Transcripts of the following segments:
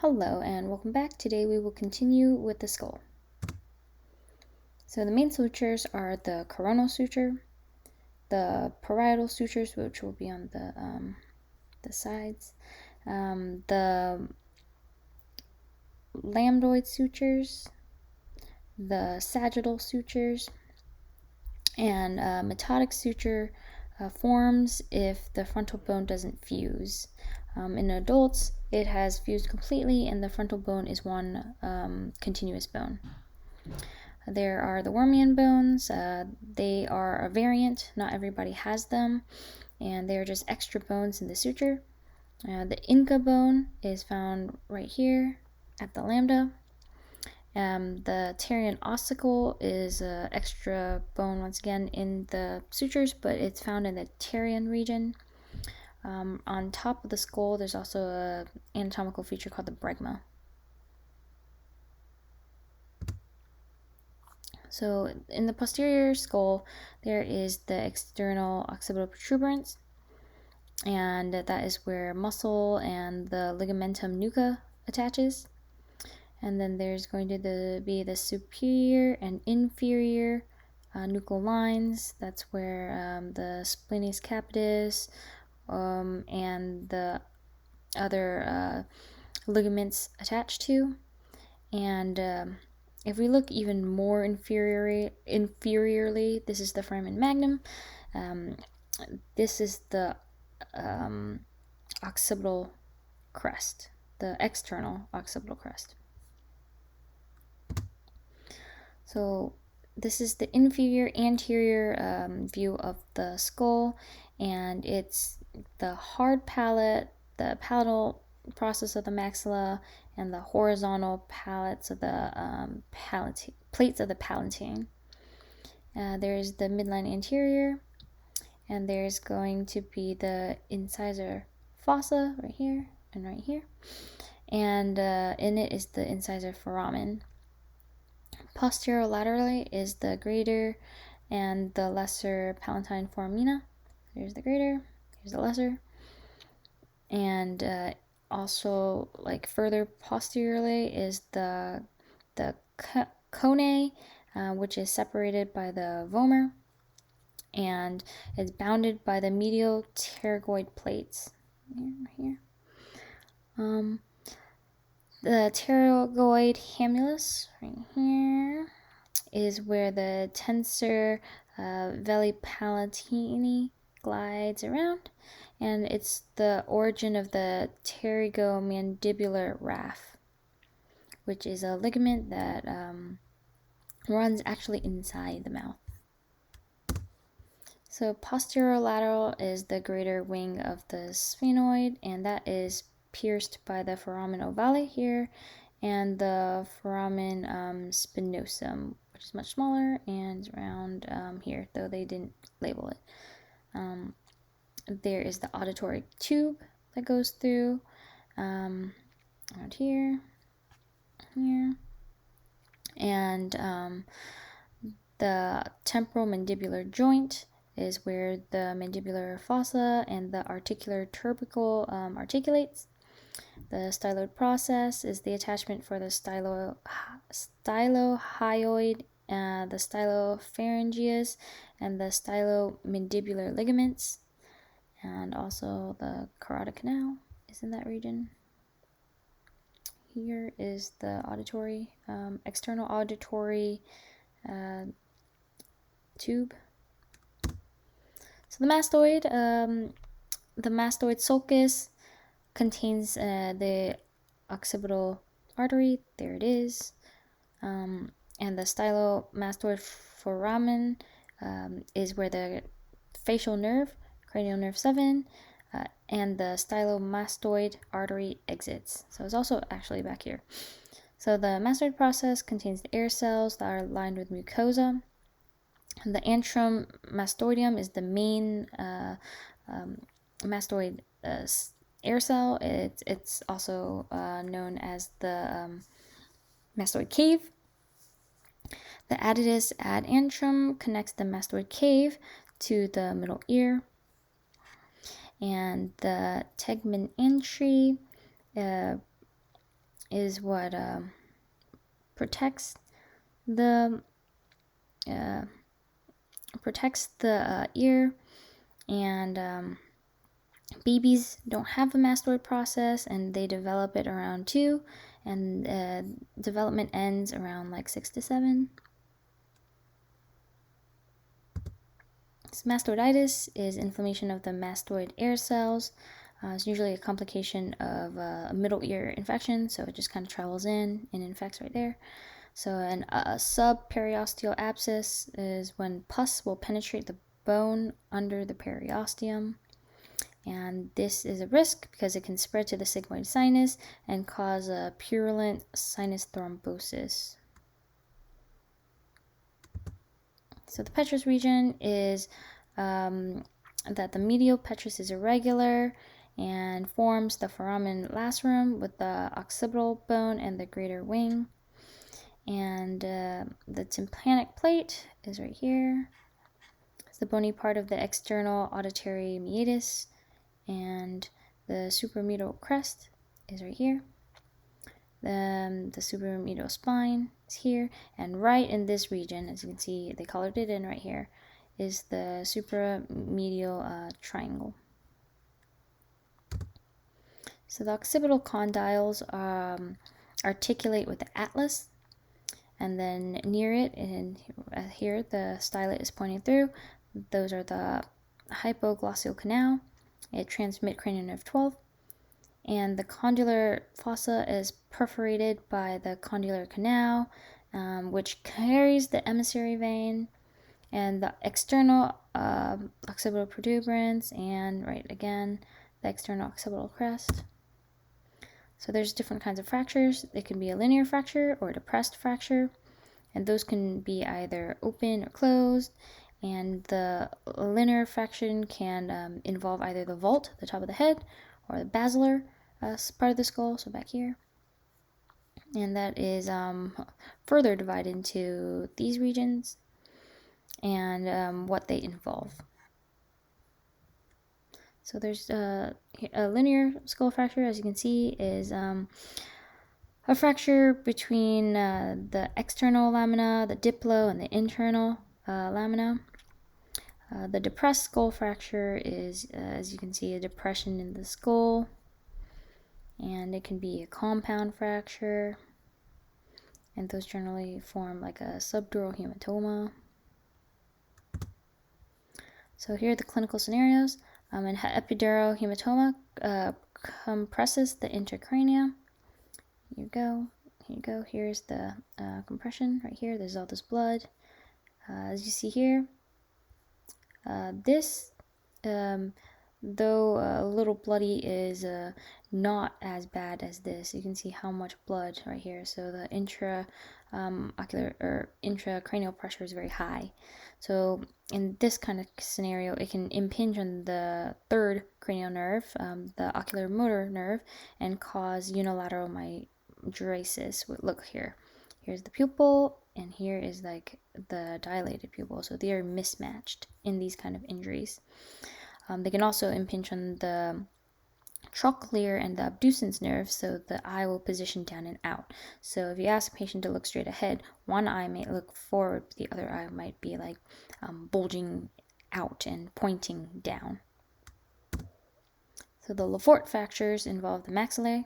Hello and welcome back. Today we will continue with the skull. So the main sutures are the coronal suture, the parietal sutures, which will be on the sides, the lambdoid sutures, the sagittal sutures, and metotic suture forms if the frontal bone doesn't fuse. In adults, it has fused completely, and the frontal bone is one continuous bone. There are the wormian bones. They are a variant. Not everybody has them, and they're just extra bones in the suture. The Inca bone is found right here at the lambda. The Pterian ossicle is an extra bone once again in the sutures, but it's found in the Pterian region. On top of the skull, there's also an anatomical feature called the bregma. So in the posterior skull, there is the external occipital protuberance, and that is where muscle and the ligamentum nuca attaches. And then there's going to be the superior and inferior nuchal lines. That's where the splenius capitis and the other ligaments attach to. And if we look even more inferiorly, this is the foramen magnum. This is the occipital crest, the external occipital crest. So this is the inferior anterior view of the skull, and it's the hard palate, the palatal process of the maxilla, and the horizontal palates of the plates of the palatine. There's the midline anterior, and there's going to be the incisor fossa right here and right here, and in it is the incisor foramen. Posterolaterally is the greater and the lesser palatine foramina. There's the greater, here's the lesser. And also, like further posteriorly, is the conae, which is separated by the vomer, and it's bounded by the medial pterygoid plates. Here. The pterygoid hamulus, right here, is where the tensor veli palatini glides around, and it's the origin of the pterygomandibular raphe, which is a ligament that runs actually inside the mouth. So posterolateral is the greater wing of the sphenoid, and that is pierced by the foramen ovale here, and the foramen spinosum, which is much smaller and around here, though they didn't label it. There is the auditory tube that goes through around here, and the temporal mandibular joint is where the mandibular fossa and the articular tubercle articulates. The styloid process is the attachment for the stylohyoid, the stylopharyngeus, and the stylomandibular ligaments, and also the carotid canal is in that region. Here is the auditory, external auditory tube. So the mastoid sulcus contains the occipital artery. There it is. And the stylomastoid foramen is where the facial nerve, cranial nerve 7, and the stylomastoid artery exits. So it's also actually back here. So the mastoid process contains the air cells that are lined with mucosa. The antrum mastoidium is the main mastoid air cell. It's also known as the mastoid cave. The adductus ad antrum connects the mastoid cave to the middle ear. And the tegmen entry is what protects the ear, and babies don't have a mastoid process, and they develop it around 2, and development ends around like 6 to 7. Mastoiditis is inflammation of the mastoid air cells. It's usually a complication of a middle ear infection, so it just kind of travels in and infects right there. So a subperiosteal abscess is when pus will penetrate the bone under the periosteum. And this is a risk because it can spread to the sigmoid sinus and cause a purulent sinus thrombosis. So the Petrous region is that the medial petrous is irregular and forms the foramen lacerum with the occipital bone and the greater wing. And the tympanic plate is right here. It's the bony part of the external auditory meatus, and the suprameatal crest is right here. Then the suprameatal spine is here, and right in this region, as you can see, they colored it in right here, is the supramedial triangle. So the occipital condyles articulate with the atlas, and then near it, and here the stylet is pointing through, those are the hypoglossal canal. It transmits cranial nerve 12, and the condylar fossa is perforated by the condylar canal, which carries the emissary vein and the external occipital protuberance, and right again the external occipital crest. So there's different kinds of fractures. It can be a linear fracture or a depressed fracture, and those can be either open or closed. And the linear fraction can involve either the vault, the top of the head, or the basilar part of the skull, so back here. And that is further divided into these regions and what they involve. So there's a linear skull fracture, as you can see, is a fracture between the external lamina, the diplo, and the internal lamina. The depressed skull fracture is, as you can see, a depression in the skull, and it can be a compound fracture, and those generally form like a subdural hematoma. So here are the clinical scenarios. An epidural hematoma compresses the intracrania. Here you go. Here's the compression right here. There's all this blood. As you see here, this, though a little bloody, is not as bad as this. You can see how much blood right here. So the intraocular or intracranial pressure is very high. So in this kind of scenario, it can impinge on the third cranial nerve, the oculomotor nerve, and cause unilateral mydriasis. Look here. Here's the pupil, and here is like the dilated pupil. So they are mismatched in these kind of injuries. They can also impinge on the trochlear and the abducens nerve, so the eye will position down and out. So if you ask a patient to look straight ahead, one eye may look forward, but the other eye might be like bulging out and pointing down. So the Lefort fractures involve the maxillae.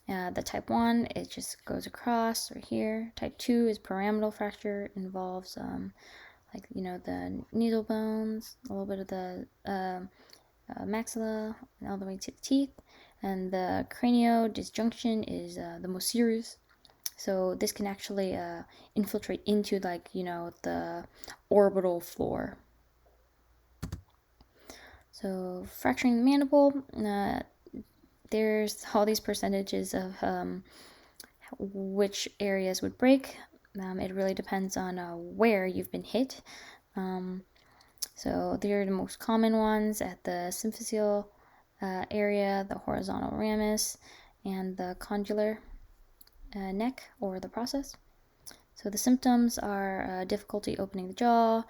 The type 1, it just goes across right here. Type 2 is pyramidal fracture, involves like, you know, the nasal bones, a little bit of the maxilla, and all the way to the teeth. And the craniodisjunction is the most serious. So this can actually infiltrate into, like, you know, the orbital floor. So fracturing the mandible, there's all these percentages of which areas would break. It really depends on where you've been hit. So they're the most common ones at the symphyseal area, the horizontal ramus, and the condylar neck or the process. So the symptoms are difficulty opening the jaw.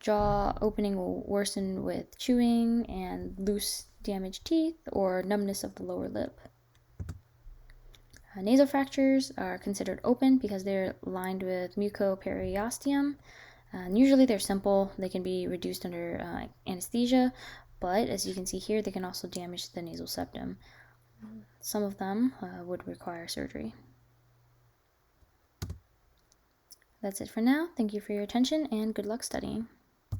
Jaw opening will worsen with chewing and loose damaged teeth or numbness of the lower lip. Nasal fractures are considered open because they're lined with mucoperiosteum. Usually they're simple. They can be reduced under anesthesia, but as you can see here, they can also damage the nasal septum. Some of them would require surgery. That's it for now. Thank you for your attention and good luck studying.